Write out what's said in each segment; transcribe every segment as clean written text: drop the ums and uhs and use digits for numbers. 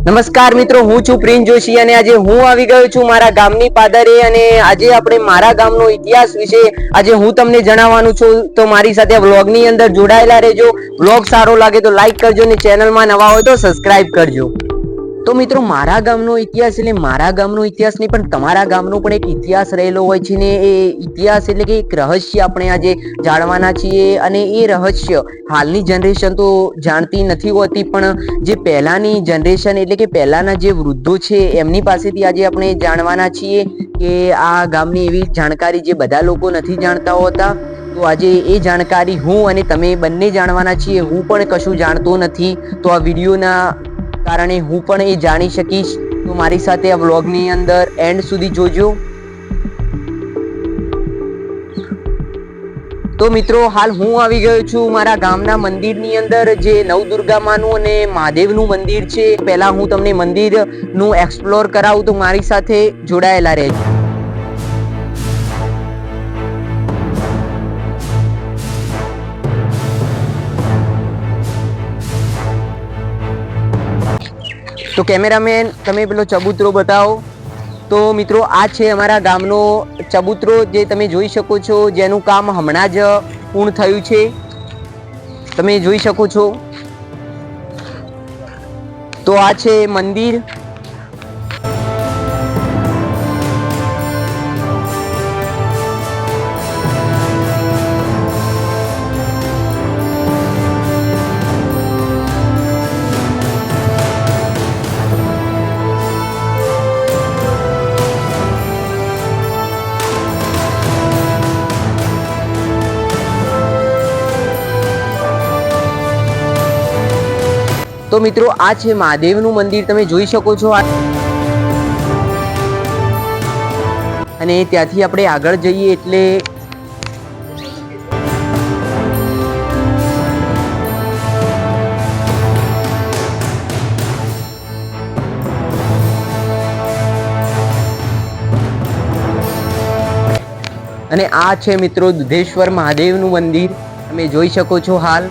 નમસ્કાર મિત્રો, હું છું પ્રિન્સ જોશી અને આજે હું આવી ગયો છું મારા ગામની પાદરે અને આજે આપણે મારા ગામનો ઇતિહાસ વિશે આજે હું તમને જણાવવાનું છું. તો મારી સાથે વ્લોગની અંદર જોડાયેલા રહેજો. વ્લોગ સારો લાગે તો લાઈક કરજો અને ચેનલમાં નવા હોય તો સબસ્ક્રાઇબ કરજો. તો મિત્રો, મારા ગામનો ઇતિહાસ એટલે મારા ગામનો ઇતિહાસ નહીં પણ તમારા ગામનો પણ એક ઇતિહાસ રહેલો હોય છે ને એ ઇતિહાસ એટલે કે એક રહસ્ય આપણે આજે જાણવાના છીએ. અને એ રહસ્ય હાલની જનરેશન તો જાણતી નથી હોતી, પણ જે પહેલાની જનરેશન એટલે કે પહેલાના જે વૃદ્ધો છે એમની પાસેથી આજે આપણે જાણવાના છીએ કે આ ગામની એવી જાણકારી જે બધા લોકો નથી જાણતા હોતા. તો આજે એ જાણકારી હું અને તમે બંને જાણવાના છીએ. હું પણ કશું જાણતો નથી, તો આ વિડીયોના કારણે હું પણ એ જાણી શકીશ. તો મારી સાથે આ વ્લોગની અંદર એન્ડ સુધી જોજો. તો મિત્રો, હાલ હું આવી ગયો છું મારા ગામના મંદિરની અંદર, જે નવદુર્ગા માનું અને મહાદેવનું મંદિર છે. પહેલા હું તમને મંદિરનું એક્સપ્લોર કરાવું, તો મારી સાથે જોડાયેલા રહેજો. તો કેમેરામેન, તમે પેલો ચબૂતરો બતાવો. તો મિત્રો, આ છે અમારા ગામનો ચબૂતરો, જે તમે જોઈ શકો છો, જેનું કામ હમણાં જ પૂર્ણ થયું છે. તમે જોઈ શકો છો. તો આ છે મંદિર. તો મિત્રો, આ છે મહાદેવનું મંદિર, તમે જોઈ શકો છો. અને ત્યાંથી આપણે આગળ જઈએ એટલે અને આ છે મિત્રો દુધેશ્વર મહાદેવનું મંદિર, તમે જોઈ શકો છો હાલ.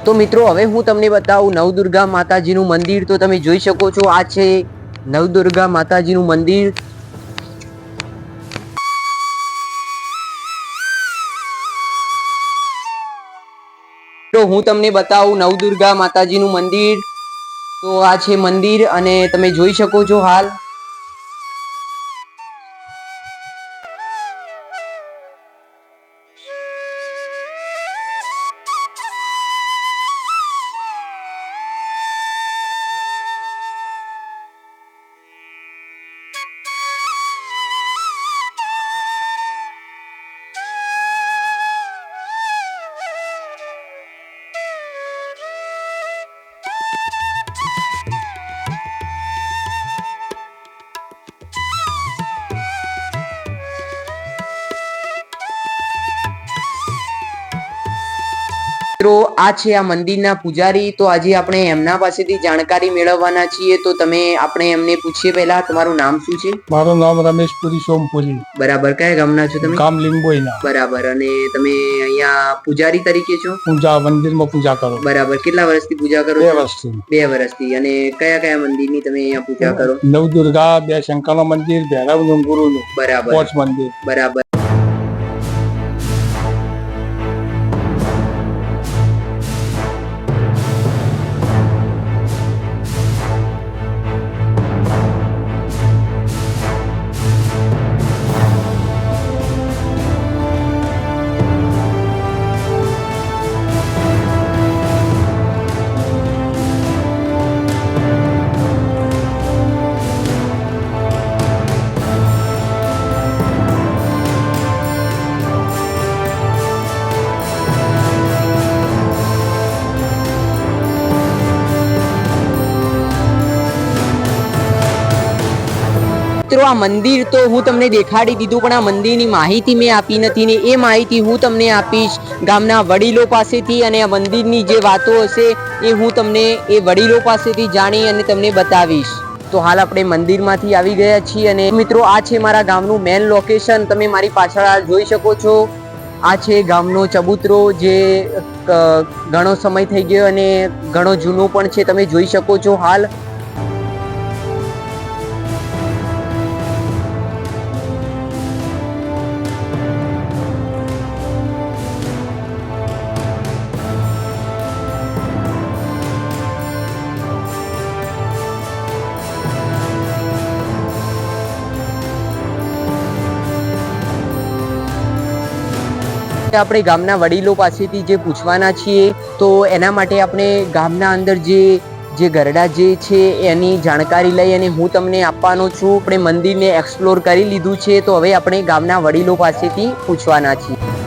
તો મિત્રો, હવે હું તમને બતાવું નવદુર્ગા માતાજીનું મંદિર. તો તમે જોઈ શકો છો, આ છે નવદુર્ગા માતાજીનું મંદિર. તો હું તમને બતાવું નવદુર્ગા માતાજીનું મંદિર. તો આ છે મંદિર અને તમે જોઈ શકો છો હાલ. મિત્રો આ છે આ મંદિરના પૂજારી, તો આજે આપણે એમના પાસેથી જાણકારી મેળવવાના છીએ. તો તમે આપણે એમને પૂછીએ, પહેલા તમારું નામ શું છે? મારું નામ રમેશપુરી સોમપુરી. બરાબર. કયા ગામના છો તમે? ગામ લીંબોઈના. બરાબર. અને તમે અહીંયા પૂજારી તરીકે છો? પૂજા મંદિરમાં પૂજા કરો. બરાબર. કેટલા વર્ષથી પૂજા કરો છો? 2 વર્ષથી. 2 વર્ષથી. અને કયા કયા મંદિરની તમે અહીંયા પૂજા કરો? નવદુર્ગા, 2 શંકરનું મંદિર, ભૈરવનું, ગુરુનું. બરાબર. 5 મંદિર. બરાબર. મિત્રો આ મંદિર તો હું તમને દેખાડી દીધું, પણ આ મંદિરની માહિતી મેં આપી નથી, ને એ માહિતી હું તમને આપીશ ગામના વડીલો પાસેથી. અને આ મંદિરની જે વાતો હશે એ હું તમને એ વડીલો પાસેથી જાણી અને તમને બતાવીશ. તો હાલ આપણે મંદિરમાંથી આવી ગયા છીએ અને મિત્રો આ છે મારા ગામનું મેન લોકેશન. તમે મારી પાછળ જોઈ શકો છો, આ છે ગામનો ચબૂતરો જે ઘણો સમય થઈ ગયો અને ઘણો જૂનો પણ છે. તમે જોઈ શકો છો હાલ. આપણે ગામના વડીલો પાસેથી જે પૂછવાના છીએ, તો એના માટે આપણે ગામના અંદર જે ગરડા જે છે એની જાણકારી લઈ અને હું તમને આપવાનો છું. આપણે મંદિરને એક્સપ્લોર કરી લીધું છે, તો હવે આપણે ગામના વડીલો પાસેથી પૂછવાના છીએ.